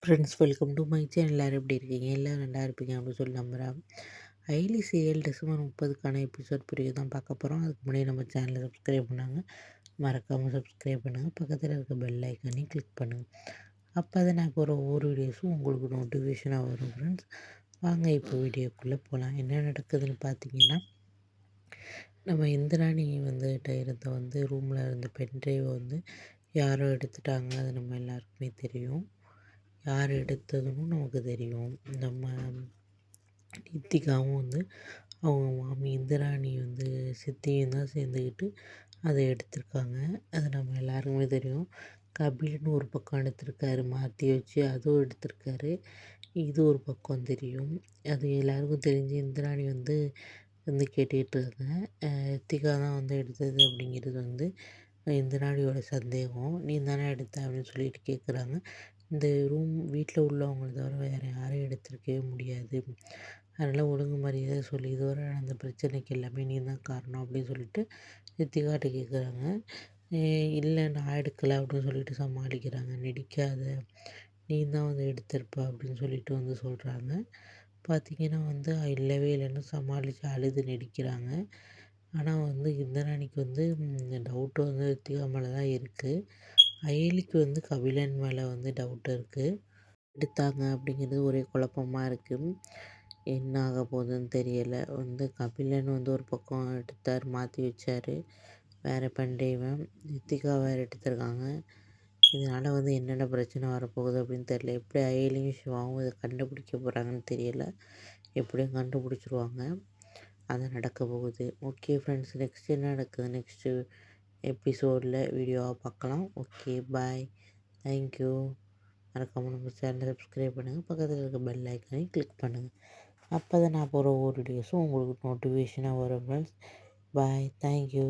Friends, welcome to my channel. எல்லோரும் எப்படி இருக்கீங்க? எல்லோரும் நல்லா இருப்பீங்க அப்படின்னு சொல்லி நம்புகிறேன். ஐலி சீரியல் டிசம்பர் 30க்கான எபிசோட் பிரிவு தான் பார்க்க போகிறோம். அதுக்கு முன்னாடி நம்ம சேனலை சப்ஸ்கிரைப் பண்ணாங்க, மறக்காமல் சப்ஸ்கிரைப் பண்ணுங்கள். பக்கத்தில் இருக்க பெல் ஐக்கானையும் கிளிக் பண்ணுங்கள். அப்போ தான் நான் போகிற ஒவ்வொரு வீடியோஸும் உங்களுக்கு நோட்டிஃபிகேஷனாக வரும். ஃப்ரெண்ட்ஸ், வாங்க இப்போ வீடியோக்குள்ளே போகலாம். என்ன நடக்குதுன்னு பார்த்தீங்கன்னா, நம்ம இந்திராணி இருந்த ரூமில் இருந்த பென்ட்ரைவை யாரோ எடுத்துட்டாங்க. அது நம்ம எல்லாருக்குமே தெரியும். யார் எடுத்ததுன்னு நமக்கு தெரியும். நம்ம நித்திகாவும் அவங்க மாமி இந்திராணி சித்தியும் தான் சேர்ந்துக்கிட்டு அதை எடுத்திருக்காங்க. அது நம்ம எல்லாருக்குமே தெரியும். கபில்னு ஒரு பக்கம் எடுத்திருக்காரு, மாற்றி வச்சு அதுவும் எடுத்திருக்காரு. இது ஒரு பக்கம் தெரியும். அது எல்லாருக்கும் தெரிஞ்சு இந்திராணி கேட்டுக்கிட்டு இருக்காங்க. ரித்திகா தான் எடுத்தது அப்படிங்கிறது இந்திராணியோட சந்தேகம். நீ தானே எடுத்த அப்படின்னு சொல்லிட்டு கேட்குறாங்க. இந்த ரூம் வீட்டில் உள்ளவங்கள தவிர வேறு யாரும் எடுத்திருக்கவே முடியாது. அதனால் ஒழுங்கு மரியாதை சொல்லி இதுவரை நடந்த பிரச்சனைக்கு எல்லாமே நீ தான் காரணம் அப்படின்னு சொல்லிட்டு ரித்திகாட்ட கேட்குறாங்க. இல்லை நான் எடுக்கலை அப்படின்னு சொல்லிட்டு சமாளிக்கிறாங்க. நடிக்காத, நீ தான் எடுத்திருப்ப அப்படின்னு சொல்லிட்டு சொல்கிறாங்க. பார்த்திங்கன்னா இல்லவே இல்லைன்னு சமாளித்து அழுது நடிக்கிறாங்க. ஆனால் இந்திராணிக்கு டவுட்டு ரித்திகா மேலே தான் இருக்குது. அயலிக்கு கபிலன் மேலே டவுட் இருக்குது. எடுத்தாங்க அப்படிங்கிறது ஒரே குழப்பமாக இருக்குது. என்ன ஆக போகுதுன்னு தெரியலை. கபிலன் ஒரு பக்கம் எடுத்தார், மாற்றி வச்சார். வேறு பண்டைவன் ரித்திகா வேறு எடுத்திருக்காங்க. இதனால் என்னென்ன பிரச்சனை வரப்போகுது அப்படின்னு தெரியல. எப்படி அயலியும் சிவாவும் இதை கண்டுபிடிக்க போகிறாங்கன்னு தெரியலை. எப்படியும் கண்டுபிடிச்சிருவாங்க. அது நடக்க போகுது. ஓகே ஃப்ரெண்ட்ஸ், நெக்ஸ்ட் என்ன நடக்குது நெக்ஸ்ட்டு எபிசோடில் வீடியோவாக பார்க்கலாம். ஓகே, பாய், தேங்க்யூ. மறக்காமல் நம்ம சேனலை சப்ஸ்கிரைப் பண்ணுங்கள். பக்கத்தில் இருக்க பெல் ஐக்கானையும் கிளிக் பண்ணுங்கள். அப்போ தான் நான் போகிற ஒவ்வொரு வீடியோஸும் உங்களுக்கு நோட்டிஃபிகேஷனாக வரும். ஃப்ரெண்ட்ஸ், பாய், தேங்க்யூ.